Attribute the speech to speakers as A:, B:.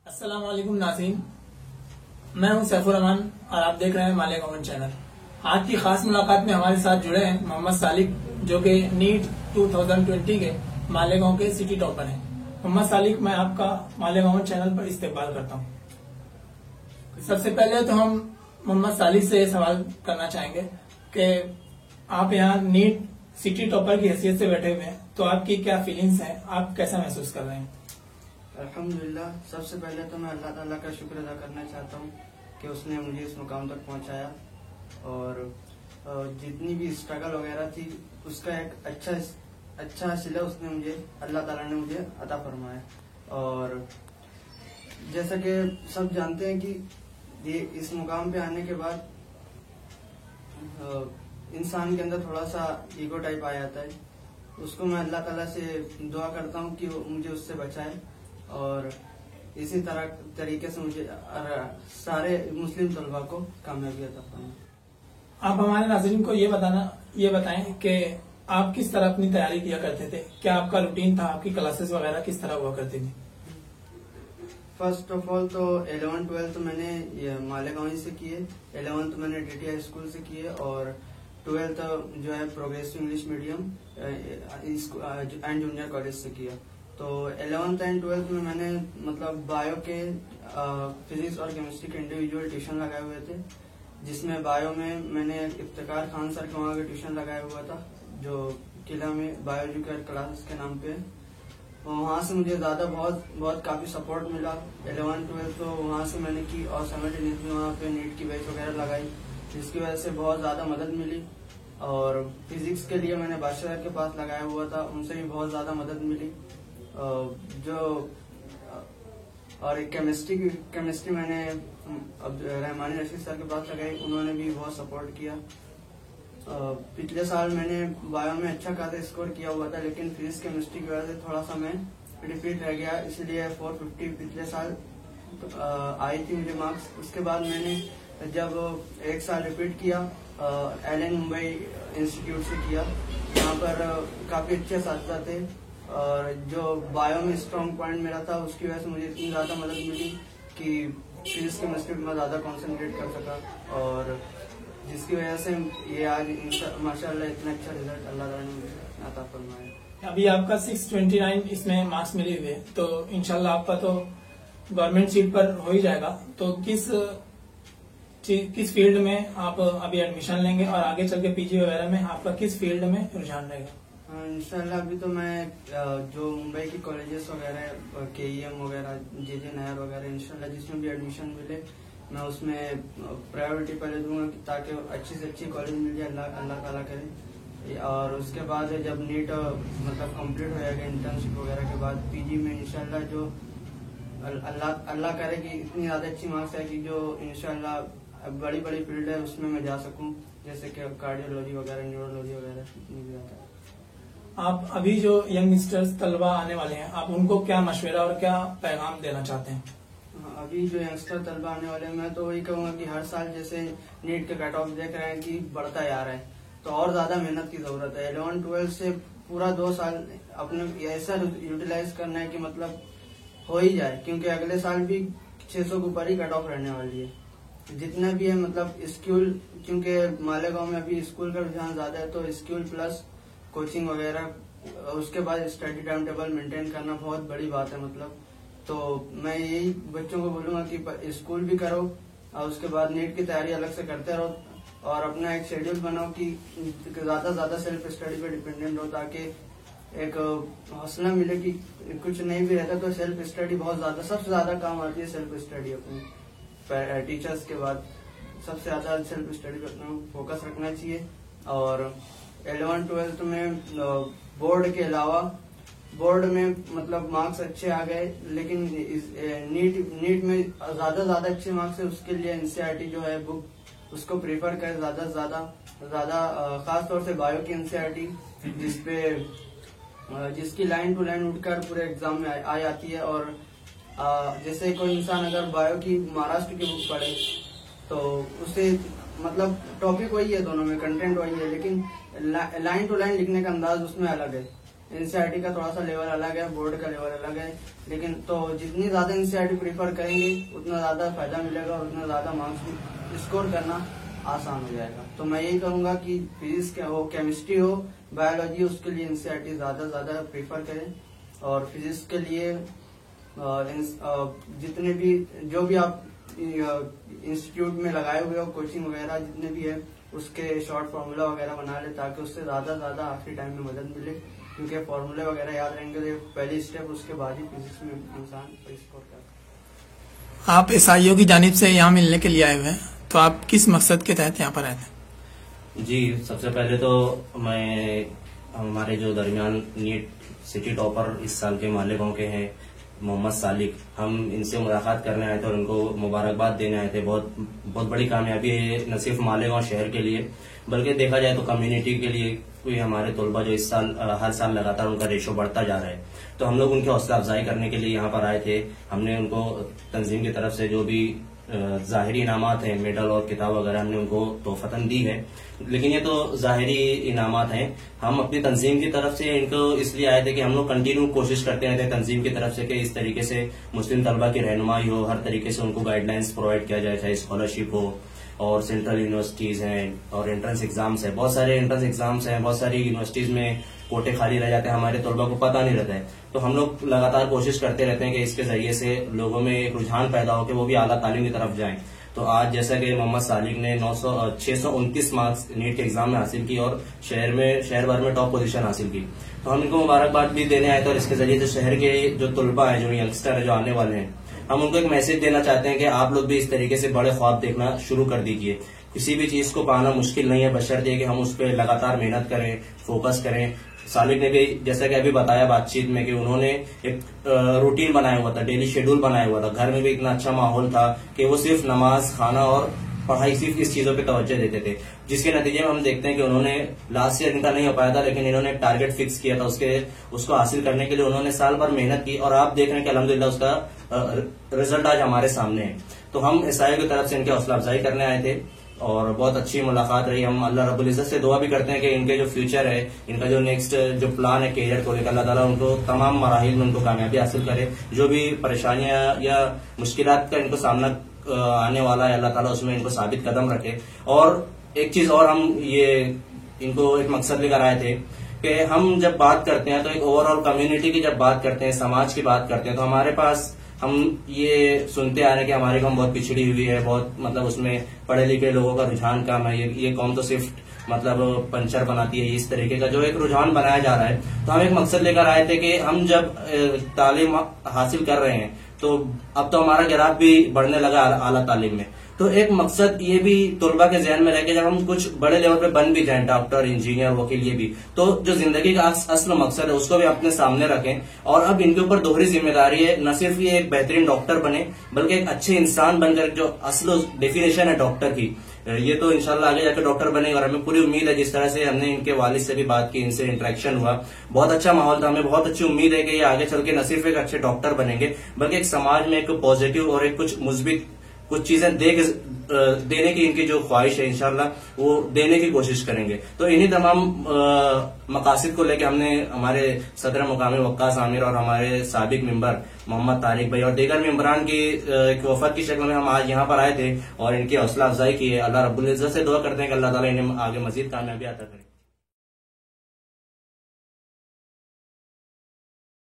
A: अस्सलाम वालेकुम नाज़रीन, मैं हूं सैफुर रहमान और आप देख रहे हैं मालेगांव चैनल। आज की खास मुलाकात में हमारे साथ जुड़े हैं मोहम्मद सालिक, जो कि नीट 2020 के मालेगांव के सिटी टॉपर हैं। मोहम्मद सालिक, मैं आपका मालेगांव चैनल पर इस्तेकबाल करता हूं। सबसे पहले तो हम मोहम्मद सालिक से सवाल करना चाहेंगे कि आप यहाँ नीट सिटी टॉपर की हैसियत से बैठे हुए हैं, तो आपकी क्या फीलिंग्स हैं, आप कैसा महसूस कर रहे हैं?
B: अल्हम्दुलिल्लाह, सबसे पहले तो मैं अल्लाह ताला का शुक्र अदा करना चाहता हूँ कि उसने मुझे इस मुकाम तक पहुँचाया और जितनी भी स्ट्रगल वगैरह थी उसका एक अच्छा सिला उसने मुझे अल्लाह ताला ने मुझे अता फरमाया। और जैसा कि सब जानते हैं कि ये इस मुकाम पे आने के बाद इंसान के अंदर थोड़ा सा ईगो टाइप आ जाता है। उसको मैं अल्लाह ताला से दुआ करता हूँ कि वो मुझे उससे बचाए और इसी तरीके से मुझे सारे मुस्लिम तलबा को कामयाबी अता फरमाए।
A: आप हमारे नाज़रीन को ये बताएं कि आप किस तरह अपनी तैयारी किया करते थे, क्या आपका रूटीन था, आपकी क्लासेस वगैरह किस तरह हुआ करती थी?
B: फर्स्ट ऑफ ऑल तो 11th-12th मैंने मालेगांव से किए, 11th मैंने DTI स्कूल से किए और 12th जो है progressive English medium and junior college से किया। तो 11th एंड 12th में मैंने मतलब बायो के फिजिक्स और केमिस्ट्री के इंडिविजुअल ट्यूशन लगाए हुए थे, जिसमें बायो में मैंने इफ्तिकार खान सर के वहाँ के ट्यूशन लगाया हुआ था, जो किला में बायोलॉजी का क्लास के नाम पे। वहाँ से मुझे बहुत काफी सपोर्ट मिला। 11th-12th तो वहाँ से मैंने की और साइमल्टेनियसली वहाँ पे नीट की बैच वगैरह लगाई, जिसकी वजह से बहुत ज्यादा मदद मिली। और फिजिक्स के लिए मैंने बादशाह के पास लगाया हुआ था, उनसे भी बहुत ज्यादा मदद मिली। और केमिस्ट्री मैंने अब रहमानी रशीद सर के पास लगाई, उन्होंने भी बहुत सपोर्ट किया। पिछले साल मैंने बायो में अच्छा खासा स्कोर किया हुआ था, लेकिन फिजिक्स केमिस्ट्री की वजह से थोड़ा सा मैं रिपीट रह गया, इसलिए 450 पिछले साल आई थी मुझे मार्क्स। उसके बाद मैंने जब एक साल रिपीट किया LN मुंबई इंस्टीट्यूट से किया, यहाँ पर काफी अच्छे असातिज़ा थे और जो बायो में स्ट्रॉन्ग पॉइंट मेरा था उसकी वजह से मुझे इतनी ज्यादा मदद मिली कि फिजिक्स केमिस्ट्री में ज्यादा कंसंट्रेट कर सका और जिसकी वजह से ये आज माशाल्लाह इतना अच्छा रिजल्ट अल्लाह ताला ने मुझे अता फरमाया।
A: अभी आपका 629 इसमें मार्क्स मिले हुए, तो इंशाल्लाह आपका तो गवर्नमेंट सीट पर हो ही जाएगा। तो किस फील्ड में आप अभी एडमिशन लेंगे और आगे चल के PG वगैरह में आपका किस फील्ड में रुझान रहेगा?
B: इंशाल्लाह अभी तो मैं जो मुंबई की कॉलेजेस वगैरह KEM वगैरह JJ नायर वगैरह इंशाल्लाह जिसमें भी एडमिशन मिले मैं उसमें प्रायोरिटी पहले दूंगा ताकि अच्छी से अच्छी कॉलेज मिल जाए, अल्लाह ताला करे। और उसके बाद जब नीट मतलब कंप्लीट हो जाएगा इंटर्नशिप वगैरह के बाद PG में इंशाल्लाह जो अल्लाह करे कि इतनी ज्यादा अच्छी मार्क्स है कि जो इंशाल्लाह बड़ी फील्ड है उसमें मैं जा सकूं, जैसे कि कार्डियोलॉजी वगैरह, न्यूरोलॉजी वगैरह इतनी भी ज्यादा।
A: आप अभी जो यंगस्टर्स तलबा आने वाले हैं, आप उनको क्या मशवरा और क्या पैगाम देना चाहते हैं?
B: अभी जो यंगस्टर तलबा आने वाले हैं, मैं तो वही कहूंगा कि हर साल जैसे नीट के कट ऑफ देख रहे हैं कि बढ़ता जा रहा है, तो और ज्यादा मेहनत की जरूरत है। 11th-12th से पूरा 2 साल अपने ऐसा यूटिलाइज करना है कि मतलब हो ही जाए, क्योंकि अगले साल भी 600 के ऊपर ही कट ऑफ रहने वाली है। जितना भी है मतलब स्कूल, क्योंकि मालेगांव में अभी स्कूल का रुझान ज्यादा है, तो स्कूल प्लस कोचिंग वगैरह, उसके बाद स्टडी टाइम टेबल मेंटेन करना बहुत बड़ी बात है मतलब। तो मैं यही बच्चों को बोलूंगा कि स्कूल भी करो और उसके बाद नीट की तैयारी अलग से करते रहो और अपना एक शेड्यूल बनाओ कि ज्यादा सेल्फ स्टडी पे डिपेंडेंट हो, ताकि एक हौसला मिले कि कुछ नहीं भी रहता तो सेल्फ स्टडी सबसे ज्यादा काम आती है। सेल्फ स्टडी अपनी टीचर्स के बाद सबसे ज्यादा सेल्फ स्टडी पे अपना फोकस रखना चाहिए। और 11th-12th में बोर्ड के अलावा बोर्ड में मतलब मार्क्स अच्छे आ गए, लेकिन नीट में ज्यादा अच्छे मार्क्स है, उसके लिए NCERT जो है बुक उसको प्रेफर करें ज्यादा खास तौर से बायो की NCERT, जिसकी लाइन टू लाइन उठकर पूरे एग्जाम में आ जाती है। और जैसे कोई इंसान अगर बायो की महाराष्ट्र की बुक पढ़े तो उसे मतलब टॉपिक वही है, दोनों में कंटेंट वही है, लेकिन लाइन टू लाइन लिखने का अंदाज उसमें अलग है। एनसीईआरटी का थोड़ा सा लेवल अलग है, बोर्ड का लेवल अलग है, लेकिन तो जितनी ज्यादा एनसीईआरटी प्रीफर करेंगे उतना ज्यादा फायदा मिलेगा और उतना ज्यादा मार्क्स स्कोर करना आसान हो जाएगा। तो मैं यही कहूंगा कि फिजिक्स हो, केमिस्ट्री हो, बायोलॉजी, उसके लिए एनसीईआरटी ज्यादा प्रीफर करें। और फिजिक्स के लिए जितने भी जो भी आप इंस्टीट्यूट में लगाए हुए हो, कोचिंग वगैरह जितने भी है, उसके शॉर्ट फॉर्मूला वगैरह बना ले ताकि उससे ज्यादा आखिरी टाइम में मदद मिले, क्योंकि फॉर्मूले वगैरह याद रहेंगे तो पहली स्टेप, उसके बाद ही फिजिक्स में इंसान स्कोर करता है।
A: आप एसआईओ की जानिब से यहाँ मिलने के लिए आए हुए हैं, तो आप किस मकसद के तहत यहाँ पर आए थे?
C: जी, सबसे पहले तो मैं हमारे जो दरमियान नीट सिटी टॉपर इस साल के मालेगांव के हैं मोहम्मद सालिक, हम इनसे मुलाकात करने आए थे और उनको मुबारकबाद देने आए थे। बहुत बड़ी कामयाबी है न सिर्फ मालेगांव शहर के लिए बल्कि देखा जाए तो कम्युनिटी के लिए। कोई हमारे तलबा जो इस साल हर साल लगातार उनका रेशो बढ़ता जा रहा है, तो हम लोग उनकी हौसला अफजाई करने के लिए यहाँ पर आए थे। हमने उनको तंजीम की तरफ से जो भी जाहिरी इनामात हैं, मेडल और किताब वगैरह, हमने उनको तोहफतन दी है, लेकिन ये तो जाहिरी इनामात हैं। हम अपनी तंजीम की तरफ से इनको इसलिए आए थे कि हम लोग कंटिन्यू कोशिश करते रहते हैं तंजीम की तरफ से कि इस तरीके से मुस्लिम तलबा की रहनुमाई हो, हर तरीके से उनको गाइडलाइंस प्रोवाइड किया जाए, चाहे स्कॉलरशिप हो और सेंट्रल यूनिवर्सिटीज हैं और एंट्रेंस एग्जाम्स है, बहुत सारे एंट्रेंस एग्जाम्स हैं, बहुत सारी यूनिवर्सिटीज में कोटे खाली रह जाते हैं, हमारे तलबा को पता नहीं रहता है। तो हम लोग लगातार कोशिश करते रहते हैं कि इसके जरिए से लोगों में एक रुझान पैदा हो कि वो भी आला तालीम की तरफ जाएं। तो आज जैसा कि मोहम्मद सालिक ने 629 मार्क्स नीट के एग्जाम में हासिल की और शहर भर में टॉप पोजीशन हासिल की, तो हम इनको मुबारकबाद भी देने आए थे। और इसके जरिए जो शहर के जो तलबा है, जो यंगस्टर है, जो आने वाले हैं, हम उनको एक मैसेज देना चाहते हैं कि आप लोग भी इस तरीके से बड़े ख्वाब देखना शुरू कर दीजिए। किसी भी चीज को पाना मुश्किल नहीं है, बशर्ते कि हम उस पर लगातार मेहनत करें, फोकस करें। सालिक ने भी जैसा कि अभी बताया बातचीत में कि उन्होंने एक रूटीन बनाया हुआ था, डेली शेड्यूल बनाया हुआ था, घर में भी इतना अच्छा माहौल था कि वो सिर्फ नमाज, खाना और पढ़ाई, सिर्फ इस चीजों पे तवज्जो देते थे, जिसके नतीजे में हम देखते हैं कि उन्होंने लास्ट ईयर इनका नहीं हो पाया था, लेकिन इन्होंने टारगेट फिक्स किया था, उसको हासिल करने के लिए उन्होंने साल भर मेहनत की और आप देख रहे हैं कि अल्हम्दुलिल्लाह उसका रिजल्ट आज हमारे सामने है। तो हम एसआईओ की तरफ से इनकी हौसला अफजाई करने आए थे और बहुत अच्छी मुलाकात रही। हम अल्लाह रब्बुल इज्जत से दुआ भी करते हैं कि इनके जो फ्यूचर है, इनका जो नेक्स्ट जो प्लान है कैरियर को लेकर, अल्लाह ताला उनको तमाम मराहिल में उनको कामयाबी हासिल करे। जो भी परेशानियां या मुश्किलात का इनको सामना आने वाला है, अल्लाह ताला उसमें इनको साबित कदम रखे। और एक चीज और, हम ये इनको एक मकसद लेकर आए थे कि हम जब बात करते हैं तो एक ओवरऑल कम्युनिटी की जब बात करते हैं, समाज की बात करते हैं, तो हमारे पास हम ये सुनते आ रहे हैं कि हमारी कौम बहुत पिछड़ी हुई है, बहुत मतलब उसमें पढ़े लिखे लोगों का रुझान कम है, ये कौम तो सिर्फ मतलब पंचर बनाती है, इस तरीके का जो एक रुझान बनाया जा रहा है। तो हम एक मकसद लेकर आए थे कि हम जब तालीम हासिल कर रहे हैं तो अब तो हमारा गिराफ भी बढ़ने लगा आला तालीम में, तो एक मकसद ये भी तलबा के जहन में रह के जब हम कुछ बड़े लेवल पे बन भी जाएं, डॉक्टर, इंजीनियर, वकील, ये भी तो जो जिंदगी का असल मकसद है उसको भी अपने सामने रखें। और अब इनके ऊपर दोहरी जिम्मेदारी है, न सिर्फ ये एक बेहतरीन डॉक्टर बने बल्कि एक अच्छे इंसान बनकर, जो असल डेफिनेशन है डॉक्टर की, ये तो इंशाल्लाह आगे जाकर डॉक्टर बनेगा। और हमें पूरी उम्मीद है, जिस तरह से हमने इनके वालिद से भी बात की, इनसे इंटरेक्शन हुआ, बहुत अच्छा माहौल था, हमें बहुत अच्छी उम्मीद है कि ये आगे चल के न सिर्फ एक अच्छे डॉक्टर बनेंगे बल्कि एक समाज में एक पॉजिटिव और एक कुछ मुस्बित कुछ चीजें देने की इनकी जो ख्वाहिश है, इंशाल्लाह वो देने की कोशिश करेंगे। तो इन्हीं तमाम मकासद को लेकर हमने हमारे सदर मुकामी वक्कास आमिर और हमारे साबिक मेंबर मोहम्मद तारिक भाई और दीगर मेंबरान की एक वफद की शक्ल में हम आज यहाँ पर आए थे और इनकी हौसला अफजाई की है। अल्लाह रब्बुल इज्जत से दुआ करते हैं कि अल्लाह ताला इन्हें आगे मजीद कामयाबी अता करे।